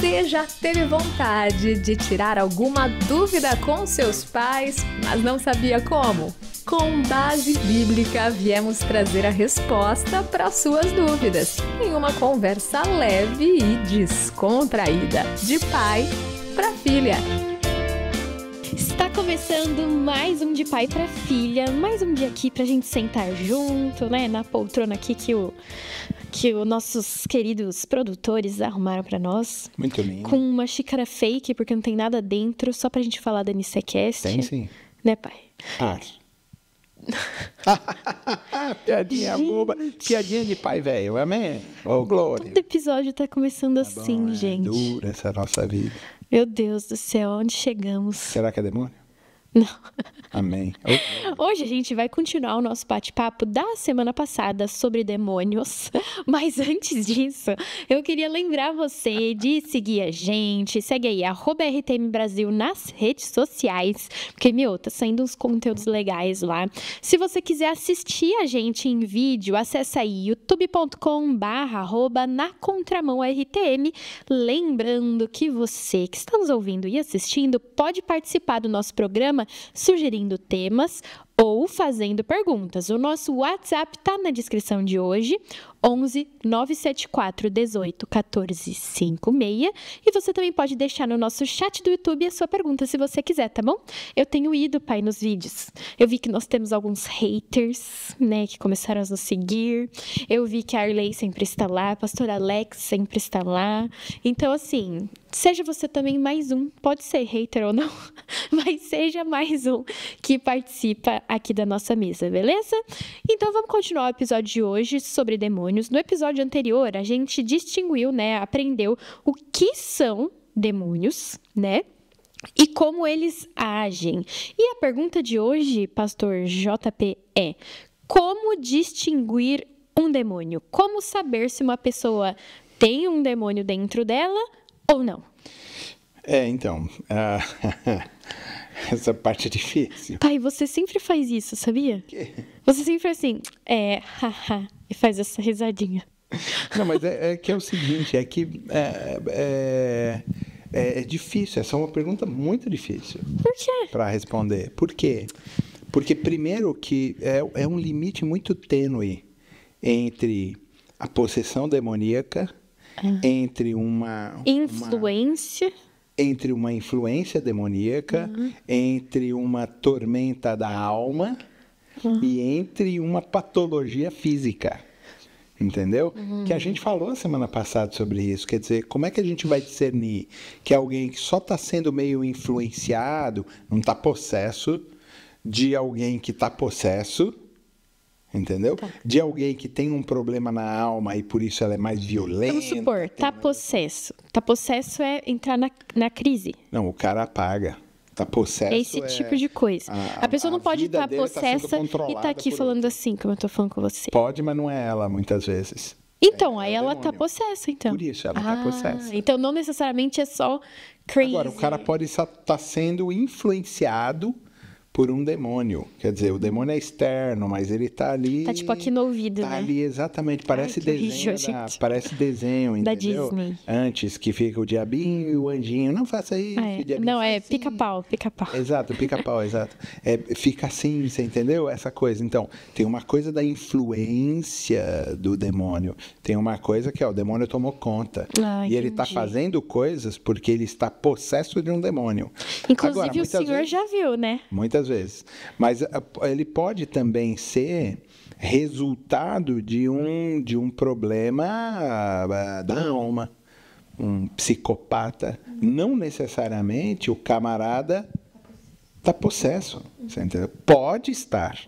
Você já teve vontade de tirar alguma dúvida com seus pais, mas não sabia como? Com base bíblica, viemos trazer a resposta para suas dúvidas, em uma conversa leve e descontraída, de pai para filha. Está começando mais um de pai para filha, mais um dia aqui pra gente sentar junto, né, na poltrona aqui que os nossos queridos produtores arrumaram pra nós. Muito lindo. Com uma xícara fake, porque não tem nada dentro, só pra gente falar da Nicecast. Tem sim. Né, pai? Piadinha boba. Piadinha de pai velho, amém? Ô, glória. Todo episódio tá começando assim, gente. É dura essa nossa vida. Meu Deus do céu, onde chegamos? Será que é demônio? Não. Amém. Hoje a gente vai continuar o nosso bate-papo da semana passada sobre demônios. Mas antes disso, eu queria lembrar você de seguir a gente. Segue aí, @RTM Brasil nas redes sociais. Porque, tá saindo uns conteúdos legais lá. Se você quiser assistir a gente em vídeo, acessa aí youtube.com/@nacontramãortm. Lembrando que você que está nos ouvindo e assistindo pode participar do nosso programa sugerindo temas ou fazendo perguntas. O nosso WhatsApp está na descrição de hoje, 11 974 18 14 56. E você também pode deixar no nosso chat do YouTube a sua pergunta, se você quiser, tá bom? Eu tenho ido, pai, nos vídeos. Eu vi que nós temos alguns haters, né, que começaram a nos seguir. Eu vi que a Arley sempre está lá, a pastora Alex sempre está lá. Então, assim, seja você também mais um, pode ser hater ou não, mas seja mais um que participa aqui da nossa mesa, beleza? Então vamos continuar o episódio de hoje sobre demônios. No episódio anterior, a gente distinguiu, né, aprendeu o que são demônios, né? E como eles agem. E a pergunta de hoje, pastor JP, é: como distinguir um demônio? Como saber se uma pessoa tem um demônio dentro dela ou não? Então, essa parte é difícil. Pai, você sempre faz isso, sabia? Que? Você sempre faz assim, haha, e faz essa risadinha. Não, mas é que é o seguinte, é que é difícil, essa é uma pergunta muito difícil. Por quê? Para responder. Por quê? Porque primeiro que é um limite muito tênue entre a possessão demoníaca, entre uma influência... entre uma influência demoníaca, entre uma tormenta da alma e entre uma patologia física. Entendeu? Que a gente falou a semana passada sobre isso. Quer dizer, como é que a gente vai discernir que alguém que só está sendo meio influenciado, não está possesso, de alguém que está possesso, entendeu? Tá. De alguém que tem um problema na alma e por isso ela é mais violenta. Vamos supor, tá possesso. Tá possesso é entrar na crise. Não, o cara apaga. Tá possesso esse tipo de coisa. A pessoa não pode estar possessa e tá aqui falando assim, como eu tô falando com você. Pode, mas não é ela, muitas vezes. Então, aí ela tá possessa, então. Por isso, ela tá possessa. Então, não necessariamente é só crazy. Agora, o cara pode estar sendo influenciado por um demônio. Quer dizer, o demônio é externo, mas ele tá ali... Tá tipo aqui no ouvido, né? Tá ali, exatamente. Parece parece desenho, da entendeu? Disney. Antes, que fica o diabinho e o anjinho. Não faça isso, diabinho. Não, é assim. pica-pau. Exato, pica-pau, exato. Fica assim, você entendeu? Essa coisa. Então, tem uma coisa da influência do demônio. Tem uma coisa que o demônio tomou conta. E ele tá fazendo coisas porque ele está possesso de um demônio. Inclusive, agora, o senhor já viu, né? Muitas vezes. Mas ele pode também ser resultado de um problema da alma. Um psicopata. Não necessariamente o camarada está possesso. Você entendeu? Pode estar,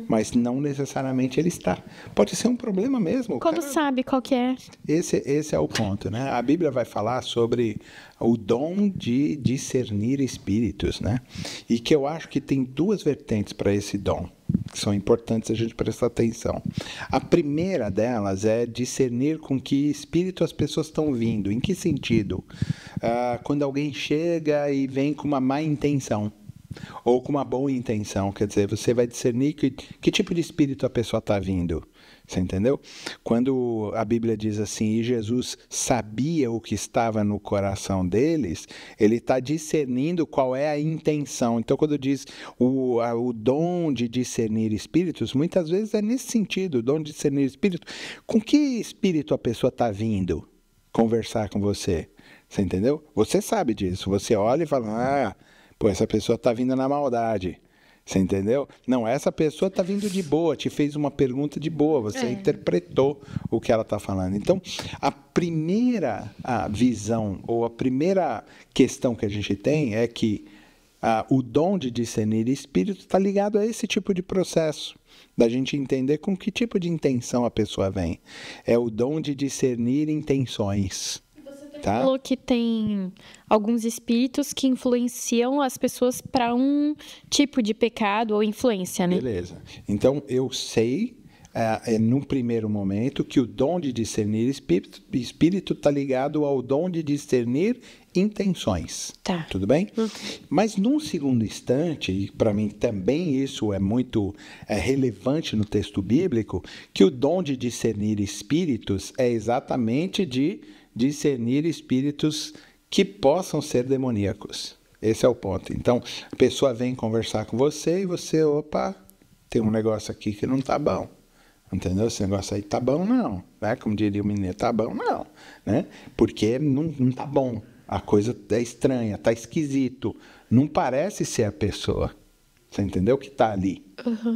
mas não necessariamente ele está. Pode ser um problema mesmo. Como sabe qual que é? Esse é o ponto, né? A Bíblia vai falar sobre o dom de discernir espíritos, né? E que eu acho que tem duas vertentes para esse dom, que são importantes a gente prestar atenção. A primeira delas é discernir com que espírito as pessoas estão vindo. Em que sentido? Quando alguém chega e vem com uma má intenção. ou com uma boa intenção. Quer dizer, você vai discernir que tipo de espírito a pessoa está vindo. Você entendeu? Quando a Bíblia diz assim, e Jesus sabia o que estava no coração deles, ele está discernindo qual é a intenção. Então, quando diz o dom de discernir espíritos, muitas vezes é nesse sentido, o dom de discernir espírito. Com que espírito a pessoa está vindo conversar com você? Você entendeu? Você sabe disso. Você olha e fala, pô, essa pessoa está vindo na maldade. Você entendeu? Não, essa pessoa está vindo de boa, te fez uma pergunta de boa, você interpretou o que ela está falando. Então, a primeira visão, ou a primeira questão que a gente tem é que o dom de discernir espírito está ligado a esse tipo de processo, da gente entender com que tipo de intenção a pessoa vem. É o dom de discernir intenções. Tá? Falou que tem alguns espíritos que influenciam as pessoas para um tipo de pecado ou influência, né? Beleza. Então, eu sei, num primeiro momento, que o dom de discernir espírito está ligado ao dom de discernir intenções. Tá. Tudo bem? Mas, num segundo instante, e para mim também isso é muito relevante no texto bíblico, que o dom de discernir espíritos é exatamente de discernir espíritos que possam ser demoníacos. Esse é o ponto. Então, a pessoa vem conversar com você e você, opa, tem um negócio aqui que não tá bom. Entendeu? Esse negócio aí tá bom, não. Né? Como diria o mineiro, tá bom, não. Né? Porque não tá bom. A coisa é estranha, tá esquisito. Não parece ser a pessoa. Você entendeu? Que tá ali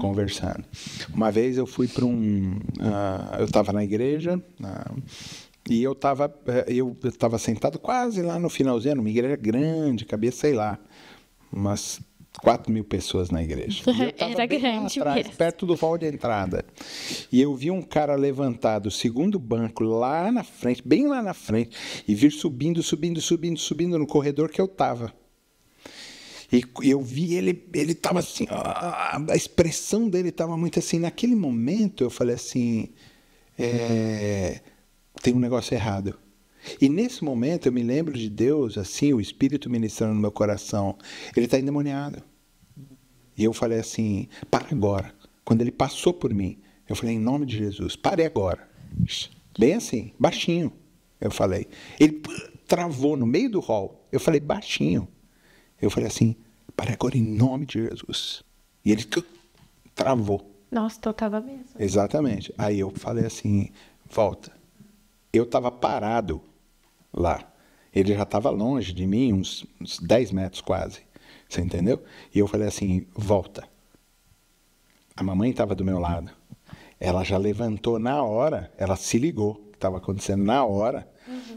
conversando. Uma vez eu fui para eu estava na igreja, e eu estava sentado quase lá no finalzinho, numa igreja grande, cabia, sei lá, umas 4.000 pessoas na igreja. Era grande atrás, mesmo. perto do hall de entrada. E eu vi um cara levantado do segundo banco, lá na frente, bem lá na frente, e vir subindo no corredor que eu estava. E eu vi ele estava assim, a expressão dele estava muito assim. Naquele momento eu falei assim, tem um negócio errado. E nesse momento eu me lembro de Deus, assim, o Espírito ministrando no meu coração. Ele está endemoniado. E eu falei assim, para agora. Quando ele passou por mim, eu falei, em nome de Jesus, pare agora. Bem assim, baixinho, eu falei. Ele travou no meio do hall. Eu falei, baixinho. Eu falei assim, pare agora em nome de Jesus. E ele travou. Nossa, eu tava mesmo. Exatamente. Aí eu falei assim, volta. Eu estava parado lá. Ele já estava longe de mim, uns 10 metros quase. Você entendeu? E eu falei assim, volta. A mamãe estava do meu lado. Ela já levantou na hora, ela se ligou o que estava acontecendo na hora.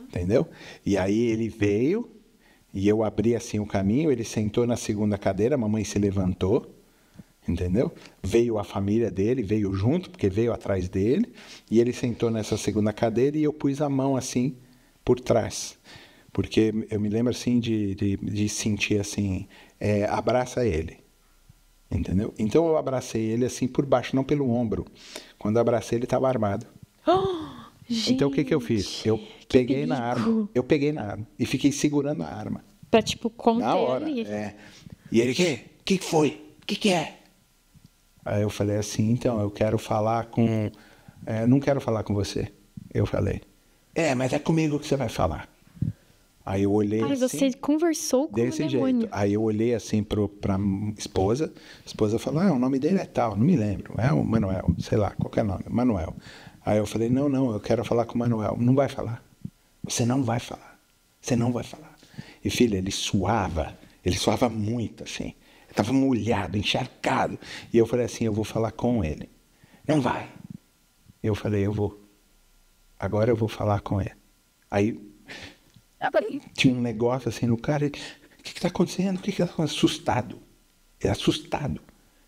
Entendeu? E aí ele veio, e eu abri assim o caminho, ele sentou na segunda cadeira, a mamãe se levantou. Entendeu? Veio a família dele, veio junto, porque veio atrás dele, e ele sentou nessa segunda cadeira e eu pus a mão assim, por trás. Porque eu me lembro assim de sentir assim, abraça ele. Entendeu? Então eu abracei ele assim por baixo, não pelo ombro. Quando eu abracei ele estava armado. Então o que eu fiz? Eu peguei na arma. Eu peguei na arma e fiquei segurando a arma. Pra tipo conter na hora, ele. E ele, o que foi? O que é? Aí eu falei assim, então, eu quero falar com... não quero falar com você. Eu falei, mas é comigo que você vai falar. Aí eu olhei assim... você conversou com o demônio. Jeito. Aí eu olhei assim pra esposa. A esposa falou, o nome dele é tal, não me lembro. É o Manuel, sei lá, qualquer nome, Manuel. Aí eu falei, não, eu quero falar com o Manuel. Não vai falar. Você não vai falar. Você não vai falar. E filha, ele suava muito assim. Estava molhado, encharcado. E eu falei assim, eu vou falar com ele. Não vai. Eu falei, eu vou. Agora eu vou falar com ele. Aí tinha um negócio assim no cara. O que está acontecendo? O que está acontecendo? Assustado. Ele assustado.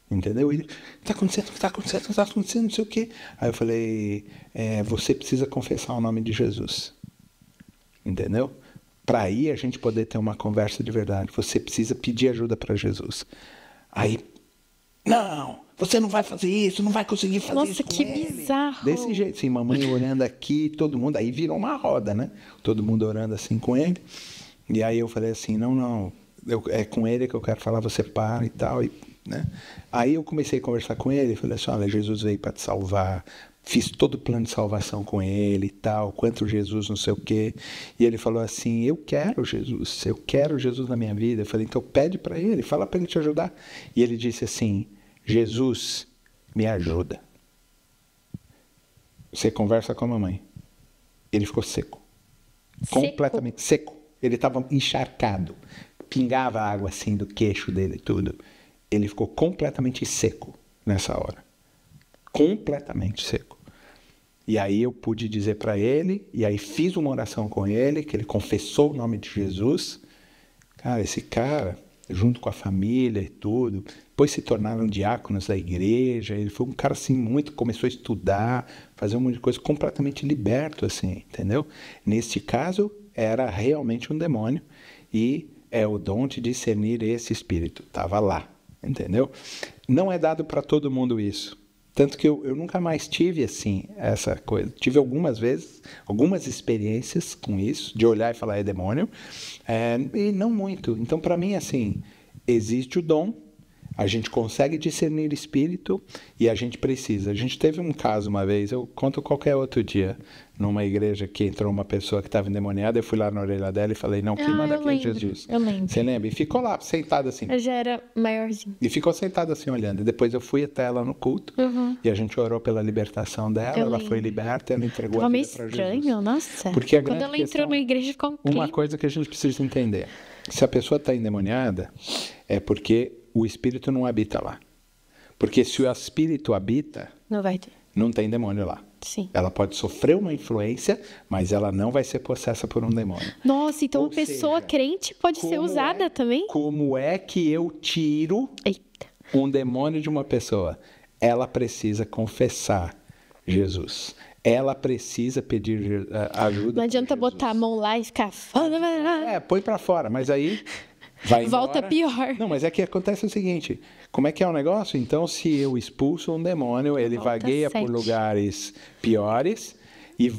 Entendeu? Ele, o que está acontecendo? O que está acontecendo? O que está acontecendo? Não sei o quê. Aí eu falei, você precisa confessar o nome de Jesus. Entendeu? Para aí a gente poder ter uma conversa de verdade, você precisa pedir ajuda para Jesus. Aí, não, você não vai fazer isso, não vai conseguir fazer isso com ele. Nossa, que bizarro. Desse jeito, assim, mamãe orando aqui, todo mundo, aí virou uma roda, né? Todo mundo orando assim com ele. E aí eu falei assim, não, é com ele que eu quero falar, você para e tal, né? Aí eu comecei a conversar com ele, falei assim, olha, Jesus veio para te salvar, fiz todo o plano de salvação com ele e tal, quanto Jesus, não sei o quê. E ele falou assim, eu quero Jesus na minha vida. Eu falei, então pede para ele, fala para ele te ajudar. E ele disse assim, Jesus, me ajuda. Você conversa com a mamãe. Ele ficou seco. Completamente seco. Ele estava encharcado. Pingava água assim do queixo dele, tudo. Ele ficou completamente seco nessa hora. Completamente seco. E aí eu pude dizer para ele, e aí fiz uma oração com ele, que ele confessou o nome de Jesus. Cara, esse cara, junto com a família e tudo, depois se tornaram diáconos da igreja. Ele foi um cara assim muito, começou a estudar, fazer um monte de coisa, completamente liberto, assim, entendeu? Neste caso, era realmente um demônio, e é o dom de discernir esse espírito. Estava lá, entendeu? Não é dado para todo mundo isso. Tanto que eu nunca mais tive, assim, essa coisa. Tive algumas vezes, algumas experiências com isso, de olhar e falar, é demônio, e não muito. Então, para mim, assim, existe o dom, a gente consegue discernir espírito e a gente precisa. A gente teve um caso uma vez, eu conto qualquer outro dia, numa igreja que entrou uma pessoa que estava endemoniada, eu fui lá na orelha dela e falei, não, quem manda aqui é Jesus. Eu lembro. Você lembra? E ficou lá, sentada assim. Eu já era maiorzinho. E ficou sentada assim, olhando. E depois eu fui até ela no culto, e a gente orou pela libertação dela, ela foi liberta, ela entregou a vida para Jesus. Estranho, nossa. Porque a quando ela entrou na igreja, ficou uma coisa que a gente precisa entender. Se a pessoa está endemoniada, é porque o espírito não habita lá. Porque se o espírito habita, não vai ter. Não tem demônio lá. Sim. Ela pode sofrer uma influência, mas ela não vai ser possessa por um demônio. Nossa, então uma pessoa crente pode ser usada também? Como é que eu tiro um demônio de uma pessoa? Ela precisa confessar Jesus. Ela precisa pedir ajuda. Não adianta botar a mão lá e ficar... põe pra fora, mas aí... vai embora. Volta pior. Não, mas é que acontece o seguinte, como é que é o negócio? Então, se eu expulso um demônio, ele vagueia por lugares piores e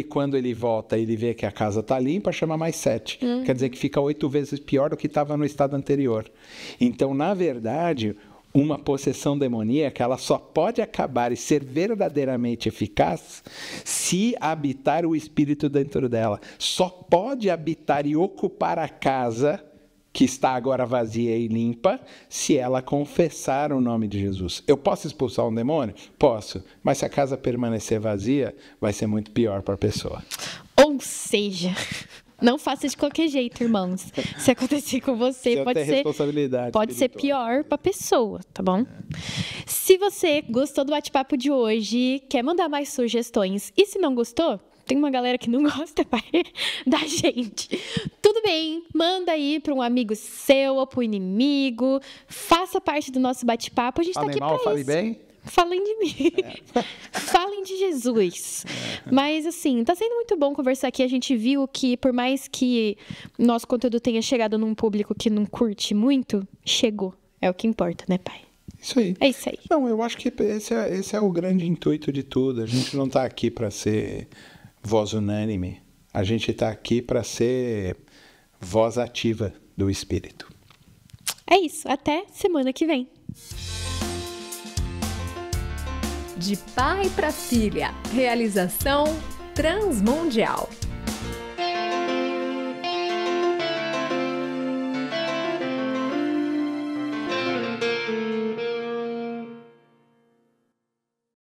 quando ele volta, ele vê que a casa está limpa, chama mais 7. Quer dizer que fica 8 vezes pior do que estava no estado anterior. Então, na verdade, uma possessão demoníaca, ela só pode acabar e ser verdadeiramente eficaz se habitar o espírito dentro dela. Só pode habitar e ocupar a casa que está agora vazia e limpa, se ela confessar o nome de Jesus. Eu posso expulsar um demônio? Posso. Mas se a casa permanecer vazia, vai ser muito pior para a pessoa. Ou seja, não faça de qualquer jeito, irmãos. Se acontecer com você, pode ser pior para a pessoa, tá bom? Se você gostou do bate-papo de hoje, quer mandar mais sugestões, e se não gostou, tem uma galera que não gosta da gente. Tudo bem, manda aí para um amigo seu ou para o inimigo. Faça parte do nosso bate-papo. A gente está aqui para isso. Fale bem. Falem de mim. Falem de Jesus. Mas, assim, tá sendo muito bom conversar aqui. A gente viu que, por mais que nosso conteúdo tenha chegado num público que não curte muito, chegou. É o que importa, né, pai? Isso aí. É isso aí. Não, eu acho que esse é o grande intuito de tudo. A gente não tá aqui para ser voz unânime. A gente está aqui para ser voz ativa do Espírito. É isso. Até semana que vem. De pai para filha. Realização Transmundial.